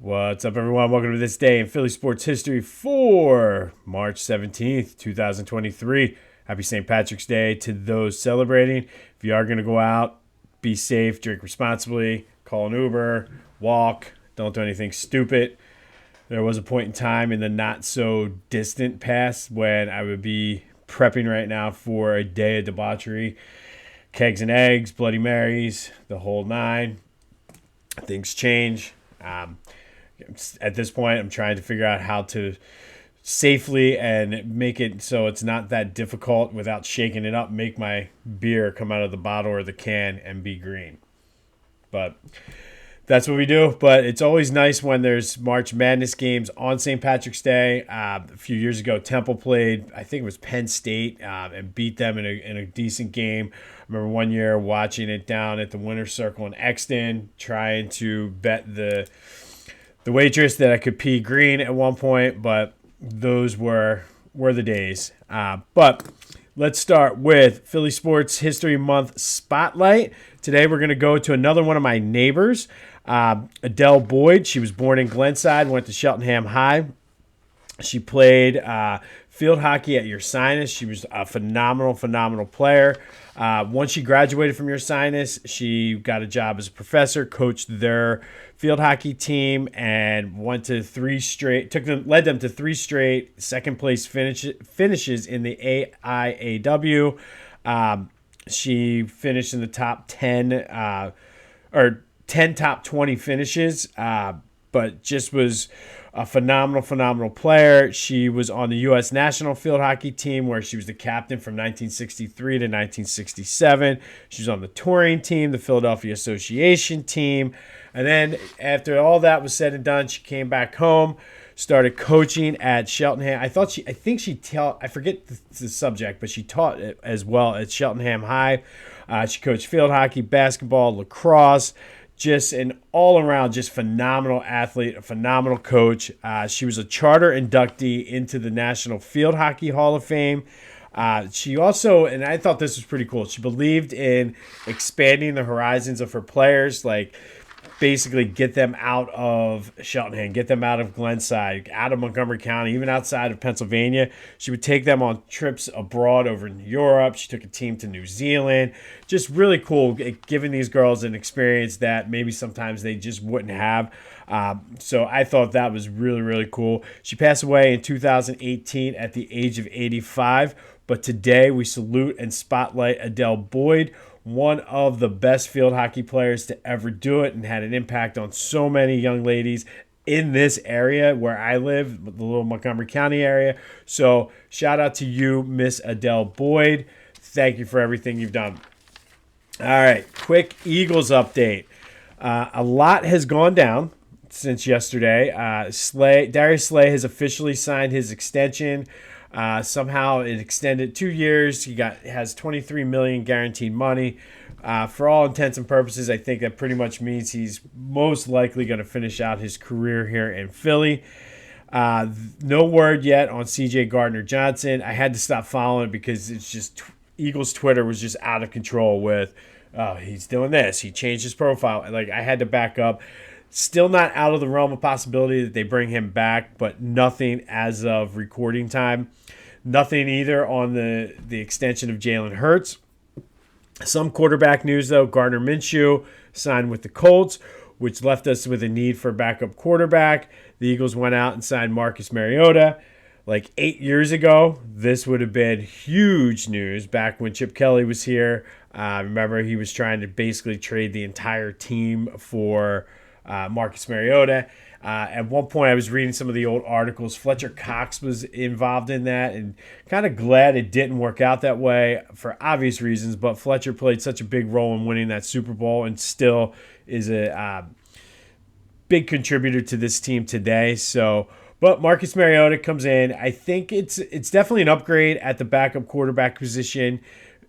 What's up, everyone? Welcome to this day in Philly sports history for March 17th, 2023. Happy St. Patrick's Day to those celebrating. If you are going to go out, be safe, drink responsibly, call an Uber, walk, don't do anything stupid. There was a point in time in the not so distant past when I would be prepping right now for a day of debauchery. Kegs and eggs, Bloody Marys, the whole nine. Things change. At this point, I'm trying to figure out how to safely and make it so it's not that difficult without shaking it up, make my beer come out of the bottle or the can and be green. But that's what we do. But it's always nice when there's March Madness games on St. Patrick's Day. A few years ago, Temple played, I think it was Penn State, and beat them in a decent game. I remember one year watching it down at the Winner's Circle in Exton, trying to bet the waitress that I could pee green at one point, but those were the days. But let's start with Philly Sports History Month Spotlight. Today we're going to go to another one of my neighbors, Adele Boyd. She was born in Glenside, went to Cheltenham High. She played field hockey at Ursinus. She was a phenomenal player. Once she graduated from Ursinus, she got a job as a professor, coached their field hockey team, and led them to three straight second place finishes in the AIAW. She finished in the top 10 or 10 top 20 finishes, but just was a phenomenal player. She was on the U.S. national field hockey team where she was the captain from 1963 to 1967. She was on the touring team, the Philadelphia Association team. And then after all that was said and done, she came back home, started coaching at Cheltenham. I forget the subject, but she taught it as well at Cheltenham High. She coached field hockey, basketball, lacrosse. Just an all-around, just phenomenal athlete, a phenomenal coach. She was a charter inductee into the National Field Hockey Hall of Fame. She also, and I thought this was pretty cool, she believed in expanding the horizons of her players, like basically get them out of Cheltenham, get them out of Glenside, out of Montgomery County, even outside of Pennsylvania. She would take them on trips abroad over in Europe. She took a team to New Zealand. Just really cool, giving these girls an experience that maybe sometimes they just wouldn't have. So I thought that was really cool. She passed away in 2018 at the age of 85. But today we salute and spotlight Adele Boyd, one of the best field hockey players to ever do it and had an impact on so many young ladies in this area where I live, the little Montgomery County area. So shout out to you, Miss Adele Boyd. Thank you for everything you've done. All right, quick Eagles update. A lot has gone down since yesterday. Darius Slay has officially signed his extension. Somehow it extended 2 years. He has $23 million guaranteed money. For all intents and purposes, I think that pretty much means he's most likely going to finish out his career here in Philly. No word yet on C.J. Gardner-Johnson. I had to stop following it because it's just Eagles Twitter was just out of control with, oh, he's doing this. He changed his profile. Like, I had to back up. Still not out of the realm of possibility that they bring him back, but nothing as of recording time. Nothing either on the extension of Jalen Hurts. Some quarterback news, though. Gardner Minshew signed with the Colts, which left us with a need for a backup quarterback. The Eagles went out and signed Marcus Mariota. Like 8 years ago, this would have been huge news back when Chip Kelly was here. Remember, he was trying to basically trade the entire team for Marcus Mariota. At one point, I was reading some of the old articles. Fletcher Cox was involved in that, and kind of glad it didn't work out that way for obvious reasons. But Fletcher played such a big role in winning that Super Bowl and still is a big contributor to this team today. But Marcus Mariota comes in. I think it's definitely an upgrade at the backup quarterback position.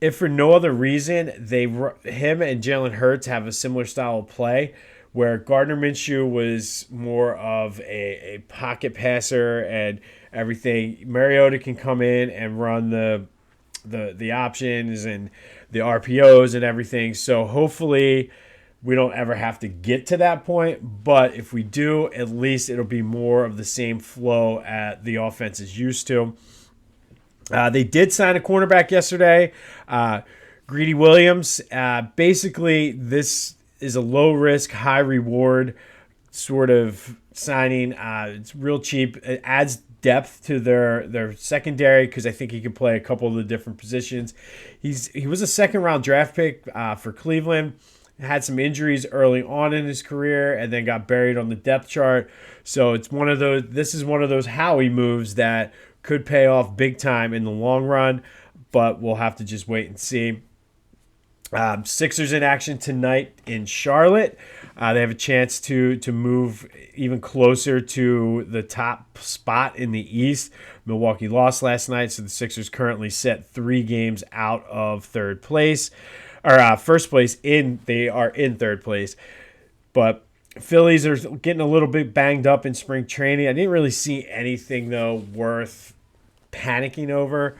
If for no other reason, him and Jalen Hurts have a similar style of play, where Gardner Minshew was more of a pocket passer and everything. Mariota can come in and run the options and the RPOs and everything. So hopefully we don't ever have to get to that point. But if we do, at least it'll be more of the same flow the offense is used to. They did sign a cornerback yesterday, Greedy Williams. Basically, this is a low-risk, high-reward sort of signing. It's real cheap. It adds depth to their secondary because I think he can play a couple of the different positions. He was a second-round draft pick for Cleveland. Had some injuries early on in his career and then got buried on the depth chart. So it's one of those. This is one of those Howie moves that could pay off big time in the long run, but we'll have to just wait and see. Sixers in action tonight in Charlotte. They have a chance to move even closer to the top spot in the East. Milwaukee lost last night, so the Sixers currently sit 3 games out of third place, or first place. They are in third place, but Phillies are getting a little bit banged up in spring training. I didn't really see anything though worth panicking over.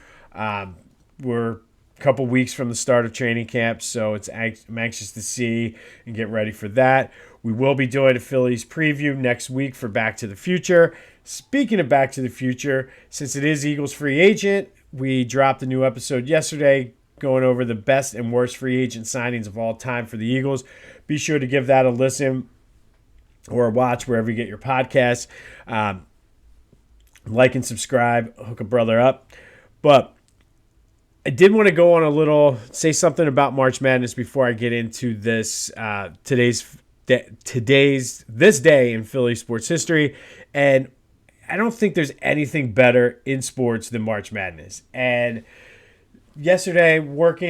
We're a couple weeks from the start of training camp, so I'm anxious to see and get ready for that. We will be doing a Phillies preview next week for Back to the Future. Speaking of Back to the Future, since it is Eagles free agent, we dropped a new episode yesterday going over the best and worst free agent signings of all time for the Eagles. Be sure to give that a listen or a watch wherever you get your podcasts. Like and subscribe, hook a brother up. But I did want to say something about March Madness before I get into this this day in Philly sports history. And I don't think there's anything better in sports than March Madness. And yesterday,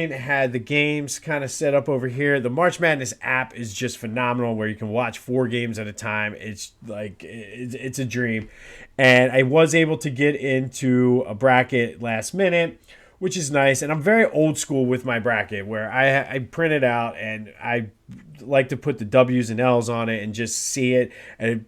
had the games kind of set up over here. The March Madness app is just phenomenal where you can watch 4 games at a time. It's it's a dream. And I was able to get into a bracket last minute, which is nice. And I'm very old school with my bracket where I print it out and I like to put the W's and L's on it and just see it. And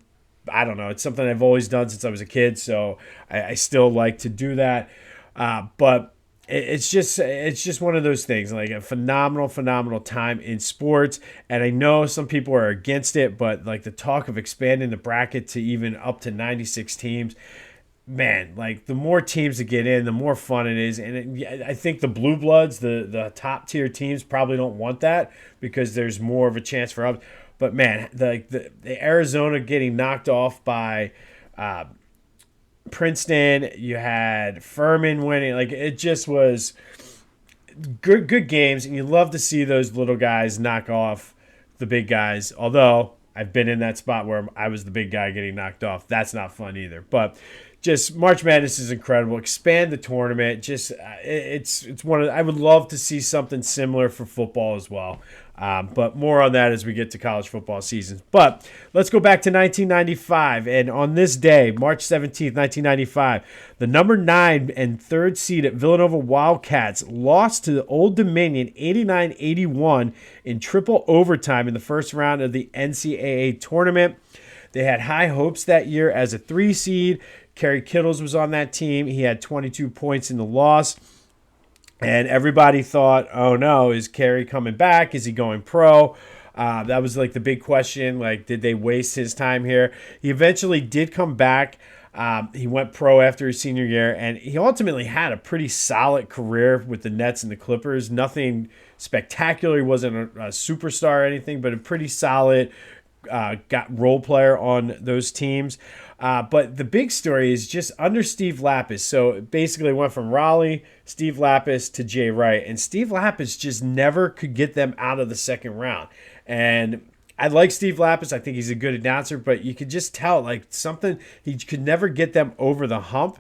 I don't know, it's something I've always done since I was a kid. So I still like to do that. But it's just one of those things, like a phenomenal time in sports. And I know some people are against it, but like the talk of expanding the bracket to even up to 96 teams, man, like the more teams that get in, the more fun it is. And I think the Blue Bloods, the top tier teams, probably don't want that because there's more of a chance for us. But man, the Arizona getting knocked off by Princeton, you had Furman winning. Like it just was good games, and you love to see those little guys knock off the big guys. Although I've been in that spot where I was the big guy getting knocked off. That's not fun either. But just March Madness is incredible. Expand the tournament. Just it's one of. I would love to see something similar for football as well. But more on that as we get to college football seasons. But let's go back to 1995. And on this day, March 17th, 1995, the number 9 and 3rd seed at Villanova Wildcats lost to the Old Dominion 89-81 in triple overtime in the first round of the NCAA tournament. They had high hopes that year as a 3 seed. Kerry Kittles was on that team. He had 22 points in the loss. And everybody thought, oh no, is Kerry coming back? Is he going pro? That was like the big question. Like, did they waste his time here? He eventually did come back. He went pro after his senior year, and he ultimately had a pretty solid career with the Nets and the Clippers. Nothing spectacular. He wasn't a superstar or anything, but a pretty solid role player on those teams. But the big story is just under Steve Lapis. So basically went from Raleigh, Steve Lapis to Jay Wright. And Steve Lapis just never could get them out of the second round. And I like Steve Lapis. I think he's a good announcer. But you could just tell, like, something, he could never get them over the hump.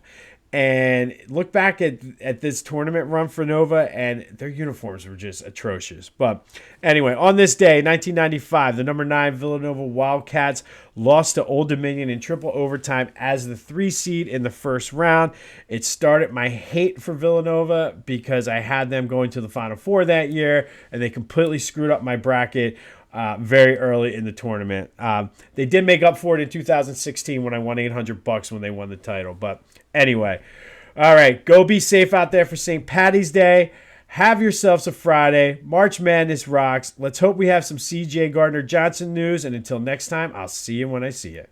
And look back at this tournament run for Nova, and their uniforms were just atrocious. But anyway, on this day, 1995, the number 9 Villanova Wildcats lost to Old Dominion in triple overtime as the 3 seed in the first round. It started my hate for Villanova because I had them going to the Final Four that year, and they completely screwed up my bracket very early in the tournament. They did make up for it in 2016 when I won $800 when they won the title. But anyway, all right, go be safe out there for St. Patty's Day. Have yourselves a Friday. March Madness rocks. Let's hope we have some CJ Gardner-Johnson news. And until next time, I'll see you when I see you.